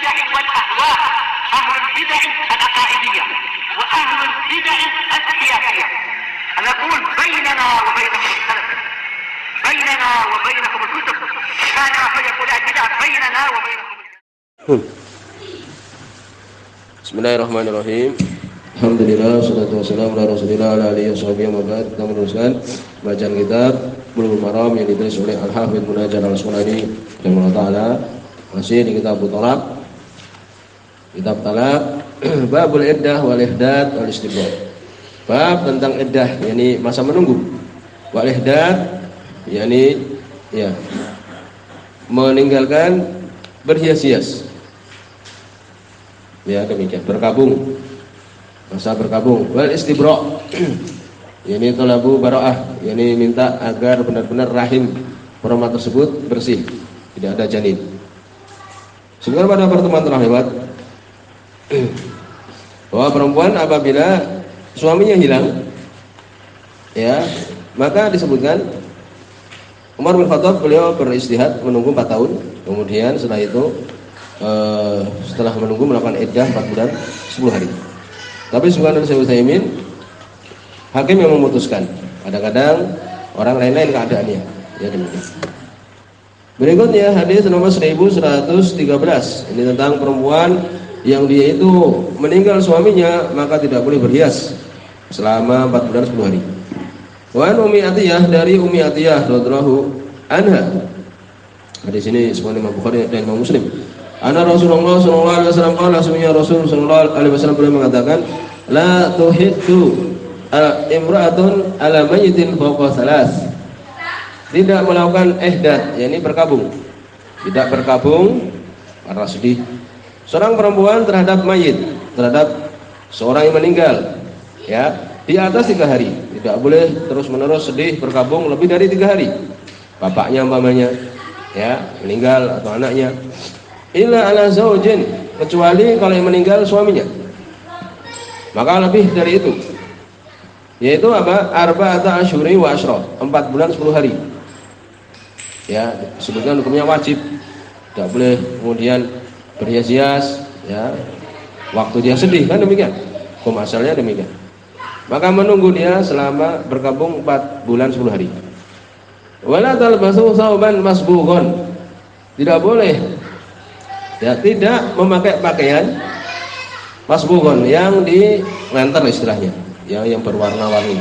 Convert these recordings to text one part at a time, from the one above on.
البدع والأهواء، أهل البدع العقائدية وأهل البدع السياسية. نقول بيننا وبينكم السلف، بيننا وبينكم الكتب، كان فيقول البدع بيننا وبينكم. Bismillahirrahmanirrahim. Alhamdulillah, salatu wassalamu ala Rasulillah ala alihi washabihi wa ba'd. Kita meneruskan bacaan kitab Bulughul Maram yang ditulis oleh Al-Hafidz Ibnu Hajar Al-Asqalani rahimahullah taala. Masih di kitab Talaq. Kitab Talaq, babul iddah wal ihdad wal istibra'. Bab tentang iddah, yakni masa menunggu. Wal ihdad, yakni meninggalkan berhias-hias. Ya, demikian, berkabung, masa berkabung. Wal istibra', yakni talabu bara'ah, yakni minta agar benar-benar rahim perempuan tersebut bersih, tidak ada janin. Sebenarnya pada pertemuan telah lewat bahwa perempuan apabila suaminya hilang, ya, maka disebutkan Umar bin Khattab, beliau beristihad menunggu 4 tahun, kemudian setelah itu setelah menunggu melakukan iddah 4 bulan 10 hari. Tapi subhanallah, Syekh Utsaimin, hakim yang memutuskan. Kadang-kadang orang lain-lain keadaannya. Ya, demikian. Berikutnya hadis nomor 1113. Ini tentang perempuan yang dia itu meninggal suaminya maka tidak boleh berhias selama 4 bulan 10 hari. Wa an Ummi Atiyah, dari Ummi Atiyah radhiyallahu anha. Hadis ini disebutkan Imam Bukhari dan Imam Muslim. Anna Rasulullah sallallahu alaihi wasallam qala, sesungguhnya Rasul sallallahu alaihi wasallam beliau mengatakan, la tuhiddu imra'atun ala mayyitin fawqa salas. Tidak melakukan ihdad, yakni berkabung. Tidak berkabung karena sedih seorang perempuan terhadap mayit, terhadap seorang yang meninggal, ya, di atas 3 hari. Tidak boleh terus-menerus sedih berkabung lebih dari 3 hari. Bapaknya umpamanya, ya, meninggal atau anaknya. Illa ala zaujin, kecuali kalau yang meninggal suaminya, maka lebih dari itu, yaitu apa? Arba'ata asyhuri wa asyra, 4 bulan 10 hari. Ya, sebutkan hukumnya wajib. Tidak boleh kemudian berhias-hias, ya, waktu dia sedih, kan demikian. Hukum asalnya demikian. Maka menunggu dia selama berkabung 4 bulan 10 hari. Wala talbasu thawban masbughon, tidak boleh, ya, tidak memakai pakaian masbughon yang di lenter istilahnya, yang berwarna-warni.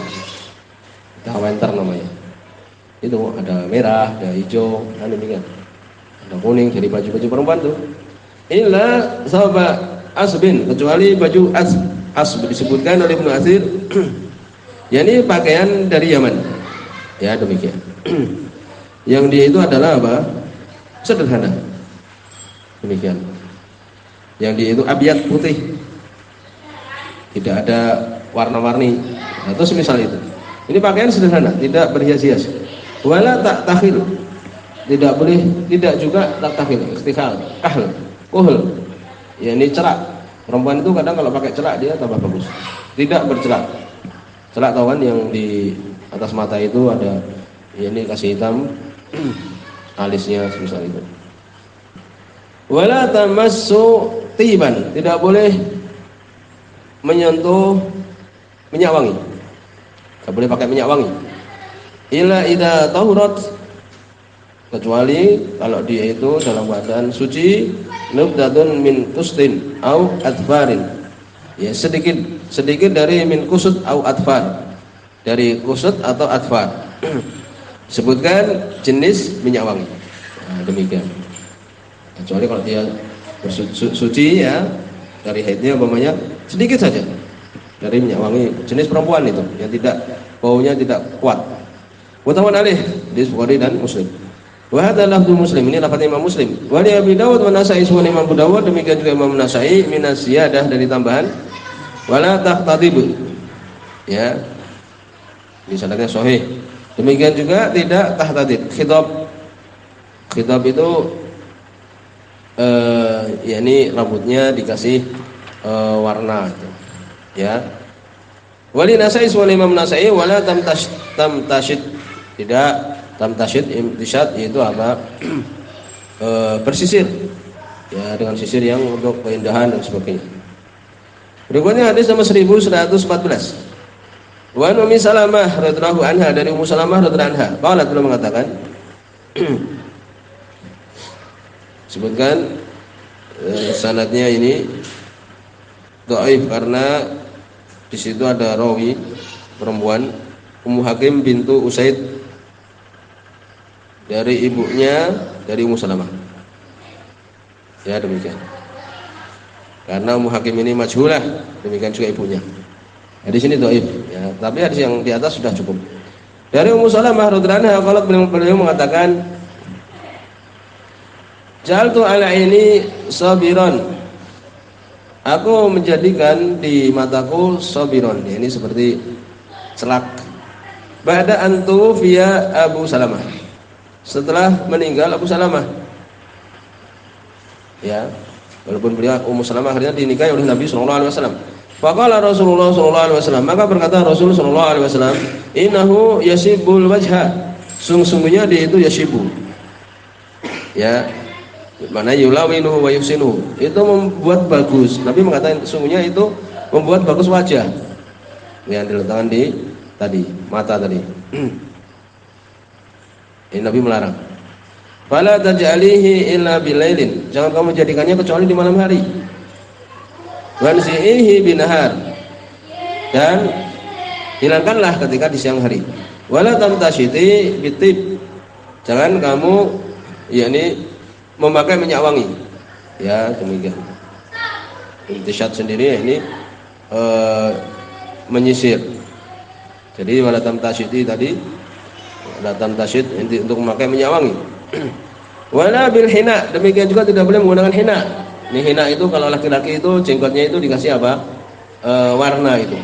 Kita lenter namanya. Itu ada merah, ada hijau, ada demikian. Ada kuning, jadi baju-baju perempuan tuh. Illa sawba asbin, kecuali baju asb disebutkan oleh Ibnu Atsir, yakni pakaian dari Yaman. Ya, demikian. Yang dia itu adalah apa? Sederhana. Demikian. Yang dia itu abyad, putih, tidak ada warna-warni, atau semisal itu. Ini pakaian sederhana, tidak berhias-hias. Wala takhil, tidak boleh, tidak juga takhil, istikhal, kuhl, ya, ini cerak. Perempuan itu kadang kalau pakai cerak dia tambah bagus. Tidak bercerak. Cerak, tahu kan, yang di atas mata itu ada, ya, ini kasih hitam, alisnya semisal itu. Wala tamassu tiban, tidak boleh menyentuh minyak wangi. Tidak boleh pakai minyak wangi. Illa idza tahurat, kecuali kalau dia itu dalam keadaan suci, nubdatun min kustin au adfarin, ya, sedikit dari min kusut au adfar, dari kusut atau adfar. Sebutkan jenis minyak wangi. Nah, demikian. Kecuali kalau dia bersuci, ya, dari haidnya umpamanya sedikit saja dari minyak wangi jenis perempuan itu yang tidak, baunya tidak kuat. Muttafaqun alaih, hadis Bukhari dan Muslim. Wa hadza lafdzu Muslim, ini lafaz Imam Muslim. Wa li Abi Dawud wa Nasa'i, sunni Imam Abu Dawud, demikian juga Imam Nasa'i, minas ziyadah, dari tambahan wala taqtadib, ya, ini sanadnya sahih. Demikian juga tidak tahtadid. Khitab itu yakni rambutnya dikasih warna itu, ya. Wali Nasa'i, sunni Imam Nasa'i, wala tamtashid, tidak tamtashid, imtisyad yaitu apa? Bersisir, ya dengan sisir yang untuk keindahan dan sebagainya. Berikutnya hadis nomor 1114. Wa an Ummi Salamah radhiyallahu anha, dari Ummu Salamah radhiyallahu anha, qalat, beliau mengatakan sebutkan sanadnya ini dhaif karena di situ ada rawi perempuan Ummu Hakim bintu Usaid dari ibunya dari Ummu Salamah. Ya demikian. Karena Ummu Hakim ini majhulah, demikian juga ibunya. Hadis ini dhaif ya, tapi hadis yang di atas sudah cukup. Dari Ummu Salamah radhiyallahu anha, kalau beliau mengatakan, jaltu ala ini sabiron, aku menjadikan di mataku sabiron, ya, ini seperti celak. Ba'da antu via Abu Salamah, setelah meninggal Abu Salamah, ya, walaupun beliau Ummu Salamah akhirnya dinikahi oleh Nabi SAW. Faqala Rasulullah SAW, maka berkata Rasul SAW, innahu yasibul wajha, sungguhnya dia itu yasibu, ya, mana yulawinuhu wa yusinuhu, itu membuat bagus. Nabi mengatakan sungguhnya itu membuat bagus wajah yang diletakkan di tadi mata tadi. Ini Nabi melarang. Fala taj'alihi illa bilailin, jangan kamu jadikannya kecuali di malam hari. Wanzi'ihi binahar, dan hilangkanlah ketika di siang hari. Wala tamtashiti bitib, jangan kamu yakni memakai minyak wangi, ya demikian. Intisyat sendiri ya, ini menyisir. Jadi wala tamtashiti tadi, wala tamtashit untuk memakai minyak wangi. Wala bil hina, demikian juga tidak boleh menggunakan hina. Ini hina itu kalau laki-laki itu jenggotnya itu dikasih apa? Warna itu.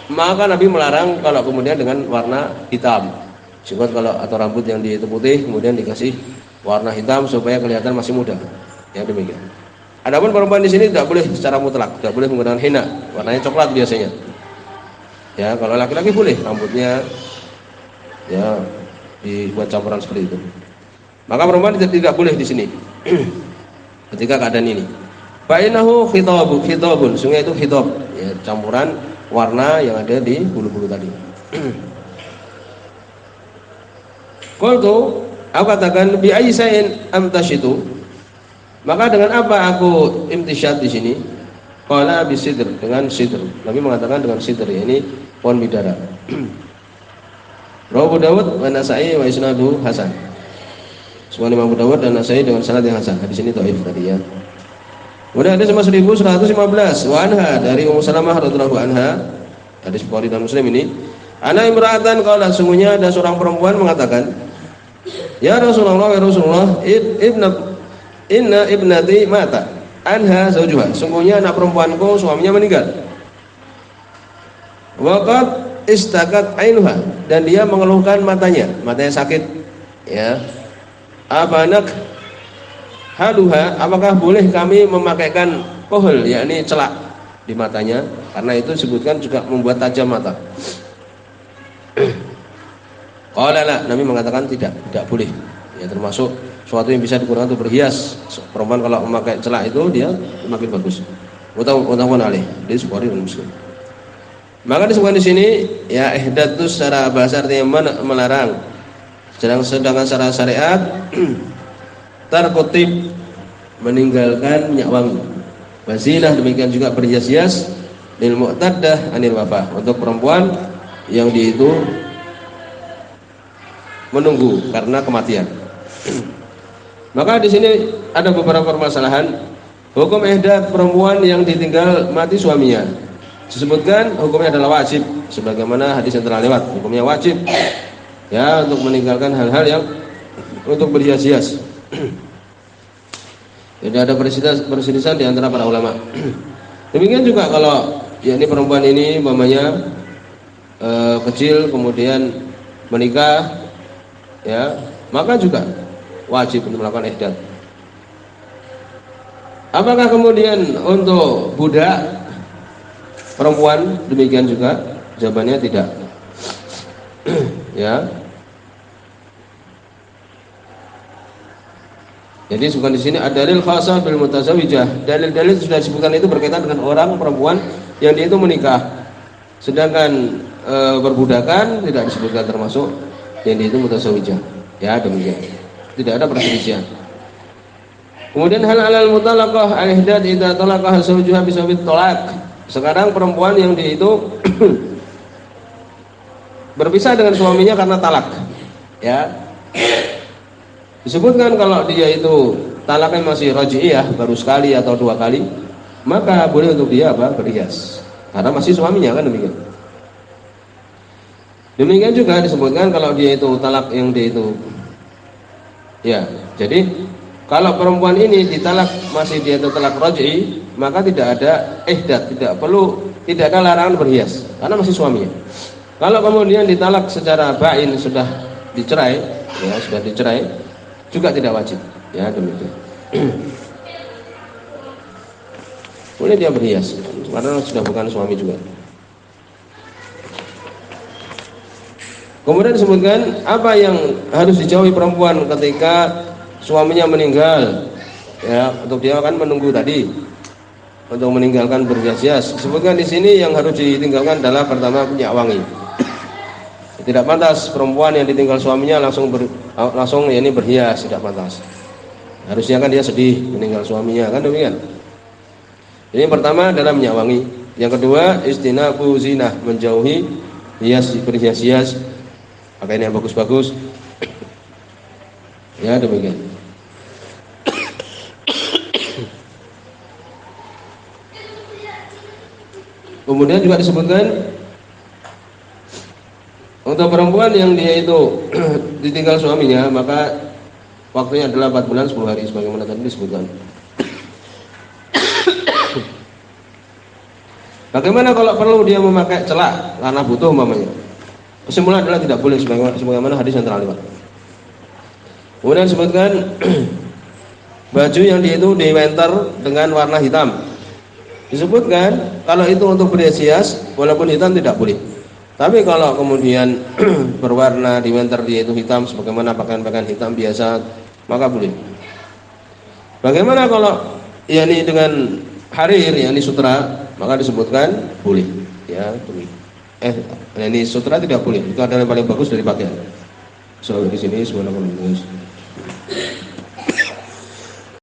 Maka Nabi melarang kalau kemudian dengan warna hitam. Jenggot kalau atau rambut yang itu putih kemudian dikasih warna hitam supaya kelihatan masih muda. Ya demikian. Adapun perempuan di sini tidak boleh secara mutlak, tidak boleh menggunakan hina. Warnanya coklat biasanya. Ya, kalau laki-laki boleh rambutnya ya dibuat campuran seperti itu. Maka perempuan tidak boleh di sini. Ketika keadaan ini, fa'inahu khitabun, sungguh itu khitab, ya, campuran warna yang ada di bulu-bulu tadi. Qultu, aku katakan bi ayyi shay'in amtashitu, maka dengan apa aku imtisyat di sini? Qala bi sidr, dengan sidr. Nabi mengatakan dengan sidr, ya, ini pohon bidara. Rawahu Dawud wa Nasa'i wa isnaduhu hasan. Semua Imam Abu Dawud dan Nasa'i dengan sanad yang hasan. Hadis ini dhaif tadi ya. Kemudian hadis 1115 wa anha, dari Ummu Salamah radhiyallahu anha, hadis Bukhari dan Muslim ini. Ana imra'atan qala, sungguhnya ada seorang perempuan mengatakan, ya Rasulullah, ya Rasulullah, inna ibnati mata anha zaujuha, sungguhnya anak perempuanku suaminya meninggal. Wa qad istakat ainuha, dan dia mengeluhkan matanya sakit, ya. Abanak haluha, apakah boleh kami memakaikan kohol, yakni celak di matanya, karena itu disebutkan juga membuat tajam mata. Qala la, Nabi mengatakan tidak boleh, ya, termasuk suatu yang bisa digunakan untuk berhias. Perempuan kalau memakai celak itu dia makin bagus. Mutawun alaih, di Bukhari dan Muslim. Maka disebutkan di sini, ya, ihdatus secara bahasa artinya melarang. Sedangkan secara syariat tarkutib, meninggalkan minyak wangi. Wazinah, demikian juga berhias-hias. Lil mu'taddah anil wafah, untuk perempuan yang dia itu menunggu karena kematian. Maka di sini ada beberapa permasalahan. Hukum ihdad perempuan yang ditinggal mati suaminya, disebutkan hukumnya adalah wajib, sebagaimana hadis yang telah lewat. Hukumnya wajib, ya, untuk meninggalkan hal-hal yang untuk berhias-hias. Jadi ada perselisihan di antara para ulama. Demikian juga kalau, ya, ini perempuan ini umpamanya kecil kemudian menikah, ya, maka juga wajib untuk melakukan ihdad. Apakah kemudian untuk budak perempuan demikian juga? Jawabannya tidak. Ya. Jadi sebutkan di sini ada dalil khasah bil mutazawijah. Dalil-dalil sudah disebutkan itu berkaitan dengan orang perempuan yang dia itu menikah. Sedangkan perbudakan tidak disebutkan termasuk yang dia itu mutazawijah. Ya, demikian. Tidak ada perselisihan. Kemudian hal alal mutalaqah al-ihdad idza talaqaha zawjuha bisabit talaq. Sekarang perempuan yang dia itu berpisah dengan suaminya karena talak. Ya. Disebutkan kalau dia itu talaknya masih raj'iyah, baru sekali atau dua kali, maka boleh untuk dia berhias. Karena masih suaminya, kan demikian. Demikian juga disebutkan kalau dia itu talak yang dia itu, ya. Jadi kalau perempuan ini ditalak masih dia itu talak raj'i, maka tidak ada ihdad, tidak ada larangan berhias karena masih suaminya. Kalau kemudian ditalak secara bain, sudah dicerai, ya sudah dicerai, juga tidak wajib, ya demikian. Boleh dia berhias karena sudah bukan suami juga. Kemudian disebutkan apa yang harus dijauhi perempuan ketika suaminya meninggal, ya untuk dia akan menunggu tadi untuk meninggalkan berhias-hias. Disebutkan di sini yang harus ditinggalkan adalah pertama minyak wangi. Tidak pantas perempuan yang ditinggal suaminya langsung berhias, tidak pantas. Harusnya kan dia sedih meninggal suaminya, kan demikian. Ini pertama adalah minyak wangi. Yang kedua istinabu zinah, menjauhi berhias-hias, pakaian yang bagus-bagus. Ya demikian. Kemudian juga disebutkan untuk perempuan yang dia itu ditinggal suaminya, maka waktunya adalah 4 bulan 10 hari sebagaimana tadi disebutkan. Bagaimana kalau perlu dia memakai celak karena butuh umpamanya? Kesimpulan adalah tidak boleh sebagaimana hadis yang telah lewat. Kemudian disebutkan baju yang dia itu di winter dengan warna hitam. Disebutkan kalau itu untuk berhias walaupun hitam tidak boleh. Tapi kalau kemudian berwarna di winter dia itu hitam sebagaimana pakaian-pakaian hitam biasa, maka boleh. Bagaimana kalau yakni dengan harir, yakni sutra, maka disebutkan boleh. Ya, boleh. Ini sutra tidak boleh. Itu adalah yang paling bagus dari pakaian. So di sini semuanya bagus.